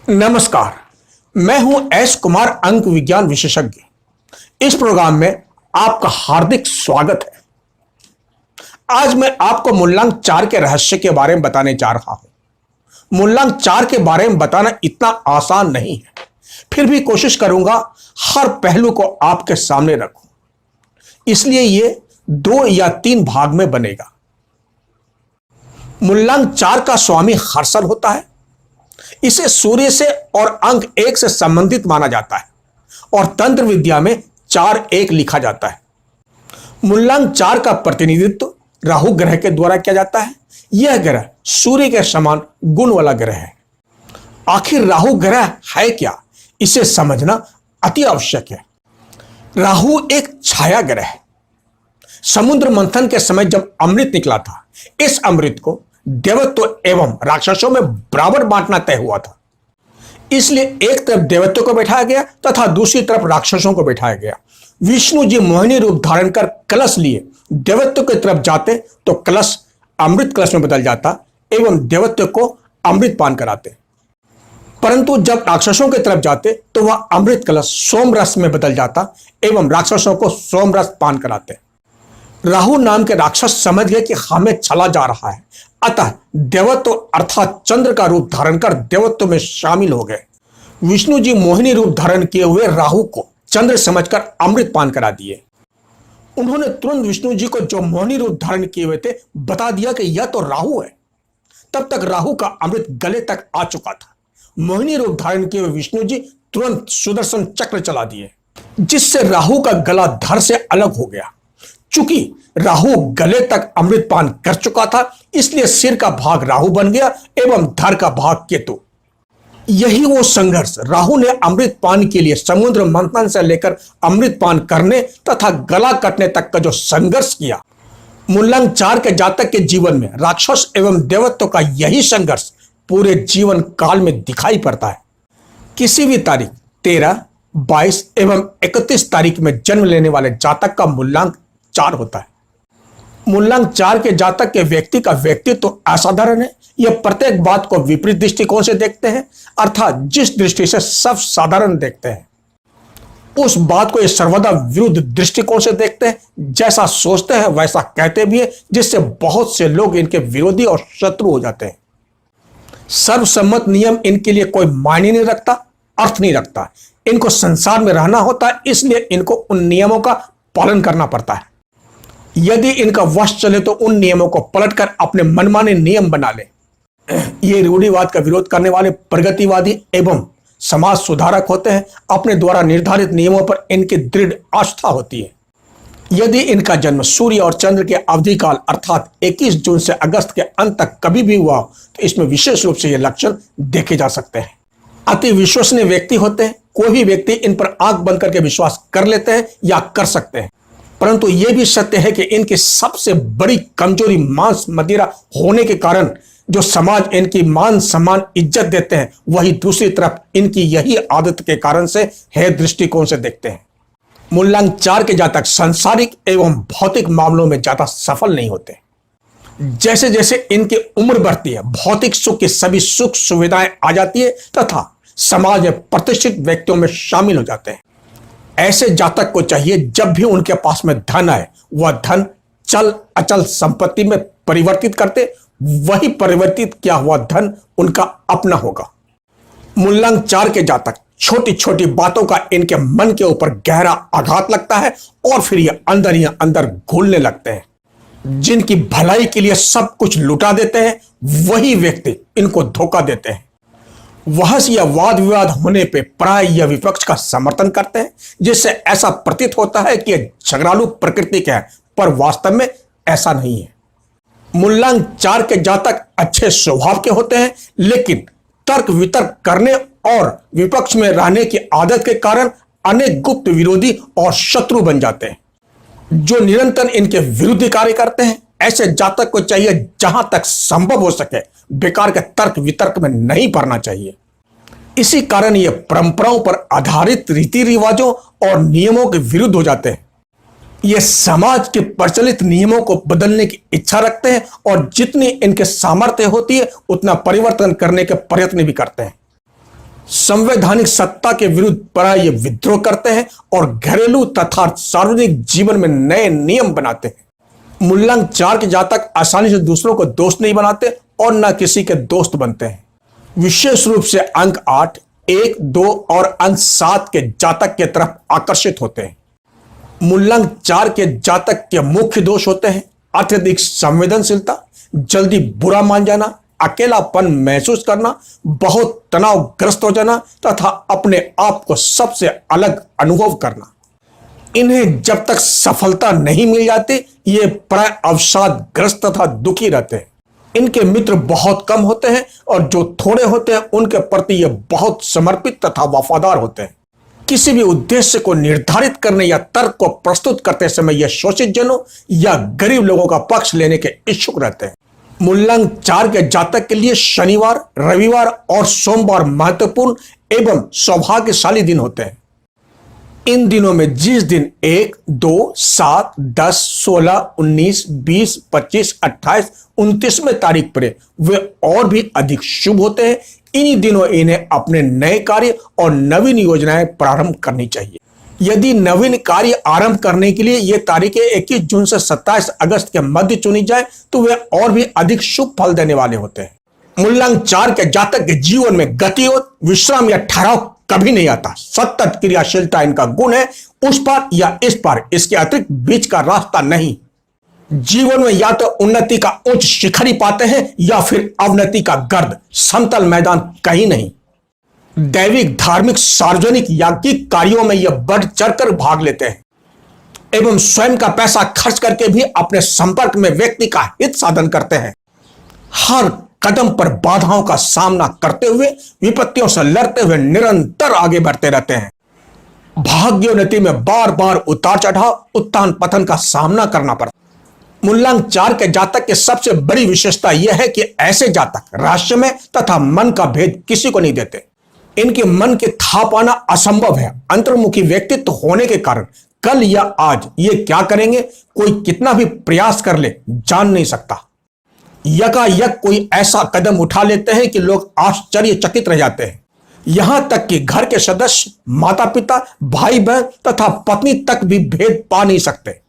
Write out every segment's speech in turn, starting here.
नमस्कार। मैं हूं एस कुमार, अंक विज्ञान विशेषज्ञ। इस प्रोग्राम में आपका हार्दिक स्वागत है। आज मैं आपको मूलांक 4 के रहस्य के बारे में बताने जा रहा हूं। मूलांक 4 के बारे में बताना इतना आसान नहीं है, फिर भी कोशिश करूंगा हर पहलू को आपके सामने रखूं, इसलिए यह 2 या 3 भाग में बनेगा। मूलांक 4 का स्वामी हर्षल होता है। इसे सूर्य से और अंक 1 से संबंधित माना जाता है और तंत्र विद्या में 4-1 लिखा जाता है। मूलांक 4 का प्रतिनिधित्व राहु ग्रह के द्वारा किया जाता है। यह ग्रह सूर्य के समान गुण वाला ग्रह है। आखिर राहु ग्रह है क्या, इसे समझना अति आवश्यक है। राहु एक छाया ग्रह है। समुद्र मंथन के समय जब अमृत निकला था, इस अमृत को देवत्व एवं राक्षसों में बराबर बांटना तय हुआ था। इसलिए एक तरफ देवत्व को बैठाया गया तथा दूसरी तरफ राक्षसों को बैठाया गया। विष्णु जी मोहिनी रूप धारण कर कलश लिए देवत्व की तरफ जाते तो कलश अमृत कलश में बदल जाता एवं देवत्व को अमृत पान कराते, परंतु जब राक्षसों की तरफ जाते तो वह अमृत कलश सोम रस में बदल जाता एवं राक्षसों को सोम रस पान कराते। राहु नाम के राक्षस समझ गए कि हमें चला जा रहा है, अतः देवत्व अर्थात चंद्र का रूप धारण कर देवत्व में शामिल हो गए। विष्णु जी मोहिनी रूप धारण किए हुए राहु को चंद्र समझकर अमृत पान करा दिए। उन्होंने तुरंत विष्णु जी को, जो मोहिनी रूप धारण किए हुए थे, बता दिया कि यह तो राहु है। तब तक राहु का अमृत गले तक आ चुका था। मोहिनी रूप धारण किए हुए विष्णु जी तुरंत सुदर्शन चक्र चला दिए, जिससे राहु का गला धड़ से अलग हो गया। चूंकि राहु गले तक अमृत पान कर चुका था, इसलिए सिर का भाग राहु बन गया एवं धड़ का भाग केतु। यही वो संघर्ष राहु ने अमृत पान के लिए समुद्र मंथन से लेकर अमृत पान करने तथा गला कटने तक का जो संघर्ष किया। मूलांक 4 के जातक के जीवन में राक्षस एवं देवत्व का यही संघर्ष पूरे जीवन काल में दिखाई पड़ता है। किसी भी तारीख 13, 22 एवं 31 तारीख में जन्म लेने वाले जातक का मूलांक 4 होता है। मूलांक 4 के जातक के व्यक्ति का व्यक्तित्व असाधारण है। यह प्रत्येक बात को विपरीत दृष्टिकोण से देखते हैं, अर्थात जिस दृष्टि से सब साधारण देखते हैं उस बात को ये सर्वदा विरुद्ध दृष्टिकोण से देखते हैं। जैसा सोचते हैं वैसा कहते भी है, जिससे बहुत से लोग इनके विरोधी और शत्रु हो जाते हैं। सर्वसम्मत नियम इनके लिए कोई मायने नहीं रखता, अर्थ नहीं रखता। इनको संसार में रहना होता है, इसलिए इनको उन नियमों का पालन करना पड़ता है। यदि इनका वश चले तो उन नियमों को पलटकर अपने मनमाने नियम बना ले। ये रूढ़िवाद का विरोध करने वाले प्रगतिवादी एवं समाज सुधारक होते हैं। अपने द्वारा निर्धारित नियमों पर इनकी दृढ़ आस्था होती है। यदि इनका जन्म सूर्य और चंद्र के अवधि काल अर्थात 21 जून से अगस्त के अंत तक कभी भी हुआ तो इसमें विशेष रूप से ये लक्षण देखे जा सकते हैं। अति विश्वसनीय व्यक्ति होते हैं। कोई भी व्यक्ति इन पर आंख बंद करके विश्वास कर लेते हैं या कर सकते हैं, परंतु यह भी सत्य है कि इनकी सबसे बड़ी कमजोरी मांस मदिरा होने के कारण जो समाज इनकी मान सम्मान इज्जत देते हैं, वही दूसरी तरफ इनकी यही आदत के कारण से है दृष्टिकोण से देखते हैं। मूलांक 4 के जातक सांसारिक एवं भौतिक मामलों में ज्यादा सफल नहीं होते। जैसे जैसे इनकी उम्र बढ़ती है, भौतिक सुख की सभी सुख सुविधाएं आ जाती है तथा समाज में प्रतिष्ठित व्यक्तियों में शामिल हो जाते हैं। ऐसे जातक को चाहिए जब भी उनके पास में धन आए, वह धन चल अचल संपत्ति में परिवर्तित करते, वही परिवर्तित किया हुआ धन उनका अपना होगा। मूलांक 4 के जातक छोटी छोटी बातों का इनके मन के ऊपर गहरा आघात लगता है और फिर ये अंदर ही अंदर घुलने लगते हैं। जिनकी भलाई के लिए सब कुछ लुटा देते हैं, वही व्यक्ति इनको धोखा देते हैं। बहस या वाद विवाद होने पे प्राय या विपक्ष का समर्थन करते हैं, जिससे ऐसा प्रतीत होता है कि यह झगड़ालू प्रकृति का है, पर वास्तव में ऐसा नहीं है। मूलांक 4 के जातक अच्छे स्वभाव के होते हैं, लेकिन तर्क वितर्क करने और विपक्ष में रहने की आदत के कारण अनेक गुप्त विरोधी और शत्रु बन जाते हैं, जो निरंतर इनके विरुद्ध कार्य करते हैं। ऐसे जातक को चाहिए जहां तक संभव हो सके बेकार के तर्क वितर्क में नहीं पड़ना चाहिए। इसी कारण ये परंपराओं पर आधारित रीति रिवाजों और नियमों के विरुद्ध हो जाते हैं। ये समाज के प्रचलित नियमों को बदलने की इच्छा रखते हैं और जितनी इनके सामर्थ्य होती है उतना परिवर्तन करने के प्रयत्न भी करते हैं। संवैधानिक सत्ता के विरुद्ध प्राय ये विद्रोह करते हैं और घरेलू तथा सार्वजनिक जीवन में नए नियम बनाते हैं। मूलांक 4 के जातक आसानी से दूसरों को दोस्त नहीं बनाते और न किसी के दोस्त बनते हैं। विशेष रूप से अंक 8, 1, 2 और अंक 7 के जातक के तरफ आकर्षित होते हैं। मूलांक 4 के जातक के मुख्य दोष होते हैं अत्यधिक संवेदनशीलता, जल्दी बुरा मान जाना, अकेलापन महसूस करना, बहुत तनावग्रस्त हो जाना तथा अपने आप को सबसे अलग अनुभव करना। इन्हें जब तक सफलता नहीं मिल जाती ये प्राय अवसादग्रस्त तथा दुखी रहते हैं। इनके मित्र बहुत कम होते हैं और जो थोड़े होते हैं उनके प्रति ये बहुत समर्पित तथा वफादार होते हैं। किसी भी उद्देश्य को निर्धारित करने या तर्क को प्रस्तुत करते समय ये शोषित जनों या गरीब लोगों का पक्ष लेने के इच्छुक रहते हैं। मूलांक 4 के जातक के लिए शनिवार, रविवार और सोमवार महत्वपूर्ण एवं सौभाग्यशाली दिन होते हैं। इन दिनों में जिस दिन 1, 2, 7, 10, 16, 19, 20, 25, 28, 29वें तारीख पर वे और भी अधिक शुभ होते हैं। इन्हीं दिनों इन्हें अपने नए कार्य और नवीन योजनाएं प्रारंभ करनी चाहिए। यदि नवीन कार्य आरंभ करने के लिए ये तारीखें 21 जून से 27 अगस्त के मध्य चुनी जाए तो वे और भी अधिक शुभ फल देने वाले होते हैं। मूलांक 4 के जातक के जीवन में गति, विश्राम या ठहराव कभी नहीं आता। सतत क्रियाशीलता इनका गुण है, उस पार या इस पार, इसके अतिरिक्त बीच का रास्ता नहीं। जीवन में या तो उन्नति का उच्च शिखर ही पाते हैं या फिर अवनति का गर्द, समतल मैदान कहीं नहीं। दैविक, धार्मिक, सार्वजनिक, याज्ञिक कार्यों में यह बढ़ चढ़कर भाग लेते हैं एवं स्वयं का पैसा खर्च करके भी अपने संपर्क में व्यक्ति का हित साधन करते हैं। हर कदम पर बाधाओं का सामना करते हुए, विपत्तियों से लड़ते हुए निरंतर आगे बढ़ते रहते हैं। भाग्योन्नति में बार बार उतार चढ़ाव, उत्थान पतन का सामना करना पड़ता। मूलांक 4 के जातक की सबसे बड़ी विशेषता यह है कि ऐसे जातक रहस्य में तथा मन का भेद किसी को नहीं देते। इनके मन के था पाना असंभव है। अंतर्मुखी व्यक्तित्व होने के कारण कल या आज ये क्या करेंगे कोई कितना भी प्रयास कर ले जान नहीं सकता। यकायक कोई ऐसा कदम उठा लेते हैं कि लोग आश्चर्यचकित रह जाते हैं। यहां तक कि घर के सदस्य, माता पिता, भाई बहन तथा पत्नी तक भी भेद पा नहीं सकते।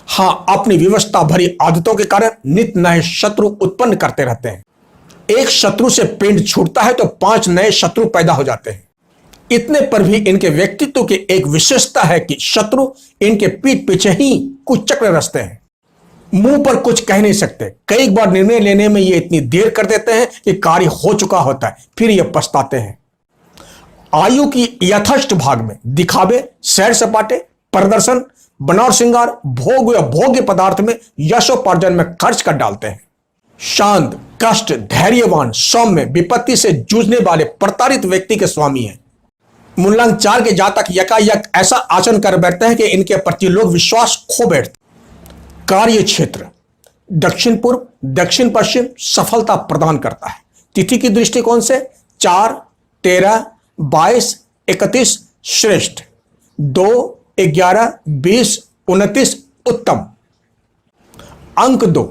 हां, अपनी विवशता भरी आदतों के कारण नित नए शत्रु उत्पन्न करते रहते हैं। एक शत्रु से पिंड छूटता है तो 5 नए शत्रु पैदा हो जाते हैं। इतने पर भी इनके व्यक्तित्व की एक विशेषता है कि शत्रु इनके पीठ पीछे ही कुछ चक्र रचते हैं। मुंह पर कुछ कह नहीं सकते। कई बार निर्णय लेने में ये इतनी देर कर देते हैं कि कार्य हो चुका होता है, फिर ये पछताते हैं। आयु की यथेष्ट भाग में दिखावे, सैर सपाटे, प्रदर्शन, बनावट श्रृंगार, भोग या भोग्य पदार्थ में, यशोपार्जन में खर्च कर डालते हैं। शांत, कष्ट, धैर्यवान, सौम्य, विपत्ति से जूझने वाले प्रताड़ित व्यक्ति के स्वामी हैं। मूलांक 4 के जातक यकायक ऐसा आचरण कर बैठते हैं कि इनके प्रति लोग विश्वास खो बैठते। कार्य क्षेत्र दक्षिण पूर्व, दक्षिण पश्चिम सफलता प्रदान करता है। तिथि की दृष्टिकोण से 4, 13, 22, 31 श्रेष्ठ, 2, 11, 20, 29 उत्तम। अंक 2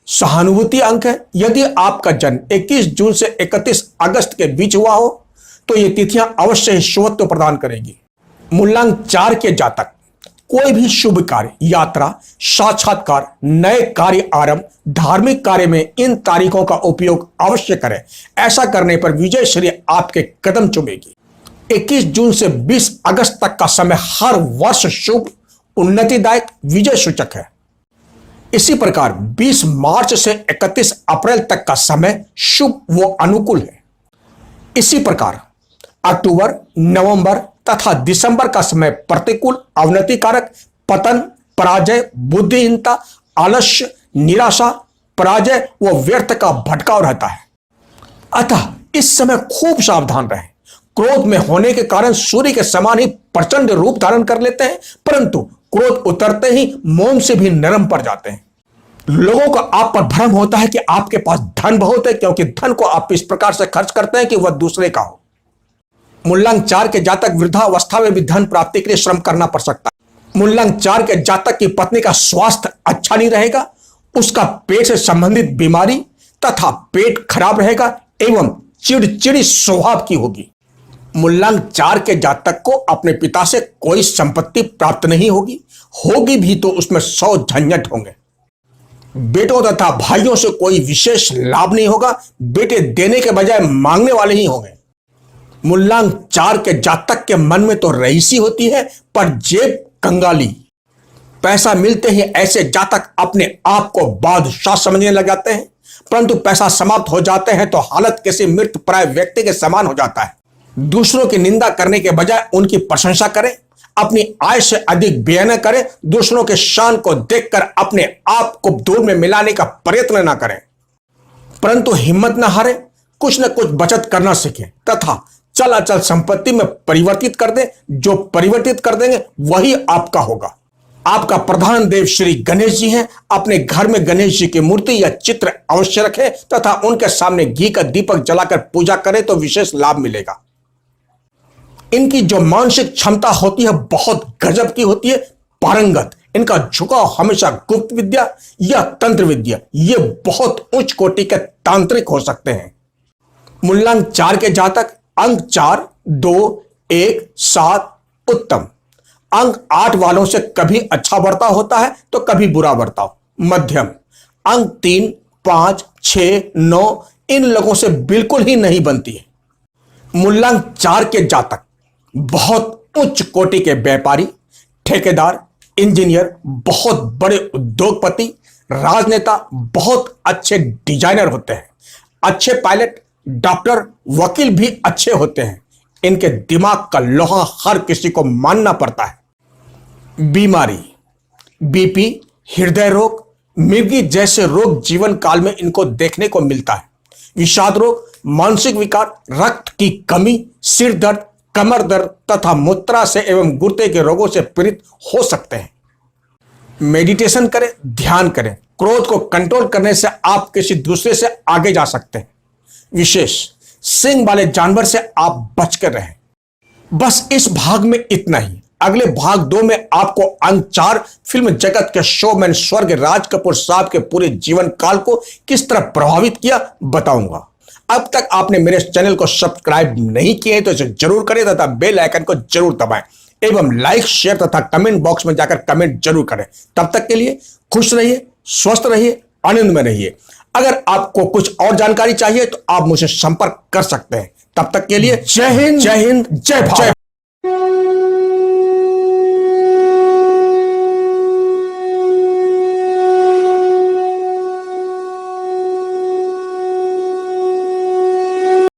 सहानुभूति अंक है। यदि आपका जन्म 21 जून से 31 अगस्त के बीच हुआ हो तो ये तिथियां अवश्य ही शुभत्व प्रदान करेंगी। मूलांक 4 के जातक कोई भी शुभ कार्य, यात्रा, साक्षात्कार, नए कार्य आरंभ, धार्मिक कार्य में इन तारीखों का उपयोग अवश्य करें। ऐसा करने पर विजय श्री आपके कदम चुमेगी। 21 जून से 20 अगस्त तक का समय हर वर्ष शुभ, उन्नतिदायक, विजय सूचक है। इसी प्रकार 20 मार्च से 31 अप्रैल तक का समय शुभ व अनुकूल है। इसी प्रकार अक्टूबर, नवंबर तथा दिसंबर का समय प्रतिकूल, अवनतिकारक, पतन, पराजय, बुद्धिहीनता, आलस्य, निराशा, पराजय व व्यर्थ का भटकाव रहता है। अतः इस समय खूब सावधान रहें। क्रोध में होने के कारण सूर्य के समान ही प्रचंड रूप धारण कर लेते हैं, परंतु क्रोध उतरते ही मौन से भी नरम पड़ जाते हैं। लोगों को आप पर भ्रम होता है कि आपके पास धन बहुत है, क्योंकि धन को आप इस प्रकार से खर्च करते हैं कि वह दूसरे का हो। मूलांक 4 के जातक वृद्धावस्था में भी धन प्राप्ति के लिए श्रम करना पड़ सकता है। मूलांक 4 के जातक की पत्नी का स्वास्थ्य अच्छा नहीं रहेगा, उसका पेट से संबंधित बीमारी तथा पेट खराब रहेगा एवं चिड़चिड़ी स्वभाव की होगी। मूलांक 4 के जातक को अपने पिता से कोई संपत्ति प्राप्त नहीं होगी, होगी भी तो उसमें 100 झंझट होंगे। बेटों तथा भाइयों से कोई विशेष लाभ नहीं होगा, बेटे देने के बजाय मांगने वाले ही होंगे। मूलांक 4 के जातक के मन में तो रईसी होती है पर जेब कंगाली। पैसा मिलते ही ऐसे जातक अपने आप को बादशाह समझने लग जाते हैं, परंतु पैसा समाप्त हो जाते हैं तो हालत किसी मृत प्राय व्यक्ति के समान हो जाता है। दूसरों की निंदा करने के बजाय उनकी प्रशंसा करें, अपनी आय से अधिक व्यय न करें, दूसरों के शान को देखकर अपने आप को धूल में मिलाने का प्रयत्न न करें, परंतु हिम्मत न हारें, कुछ न कुछ बचत करना सीखें तथा चलाचल संपत्ति में परिवर्तित कर दें। जो परिवर्तित कर देंगे वही आपका होगा। आपका प्रधान देव श्री गणेश जी हैं। अपने घर में गणेश जी की मूर्ति या चित्र अवश्य रखें तथा उनके सामने घी का दीपक जलाकर पूजा करें तो विशेष लाभ मिलेगा। इनकी जो मानसिक क्षमता होती है बहुत गजब की होती है, पारंगत। इनका झुकाव हमेशा गुप्त विद्या या तंत्र विद्या, ये बहुत उच्च कोटि के तांत्रिक हो सकते हैं। मूलांक 4 के जातक अंक 4, 2, 1, 7 उत्तम। अंक 8 वालों से कभी अच्छा बर्ताव होता है तो कभी बुरा बर्ताव मध्यम। अंक 3, 5, 6, 9 इन लोगों से बिल्कुल ही नहीं बनती है। मूलांक 4 के जातक बहुत उच्च कोटि के व्यापारी, ठेकेदार, इंजीनियर, बहुत बड़े उद्योगपति, राजनेता, बहुत अच्छे डिजाइनर होते हैं। अच्छे पायलट, डॉक्टर, वकील भी अच्छे होते हैं। इनके दिमाग का लोहा हर किसी को मानना पड़ता है। बीमारी, बीपी, हृदय रोग, मिर्गी जैसे रोग जीवन काल में इनको देखने को मिलता है। विषाद रोग, मानसिक विकार, रक्त की कमी, सिर दर्द, कमर दर्द तथा मूत्राशय एवं गुर्दे के रोगों से पीड़ित हो सकते हैं। मेडिटेशन करें, ध्यान करें। क्रोध को कंट्रोल करने से आप किसी दूसरे से आगे जा सकते हैं। विशेष सिंह वाले जानवर से आप बचकर रहें। बस इस भाग में इतना ही। अगले भाग 2 में आपको अंक 4 फिल्म जगत के शोमैन स्वर्ग राज कपूर साहब के पूरे जीवन काल को किस तरह प्रभावित किया बताऊंगा। अब तक आपने मेरे चैनल को सब्सक्राइब नहीं किए तो इसे जरूर करें तथा बेल आइकन को जरूर दबाएं एवं लाइक, शेयर तथा कमेंट बॉक्स में जाकर कमेंट जरूर करें। तब तक के लिए खुश रहिए, स्वस्थ रहिए, आनंद में रहिए। अगर आपको कुछ और जानकारी चाहिए तो आप मुझे संपर्क कर सकते हैं। तब तक के लिए जय हिंद, जय हिंद, जय भारत।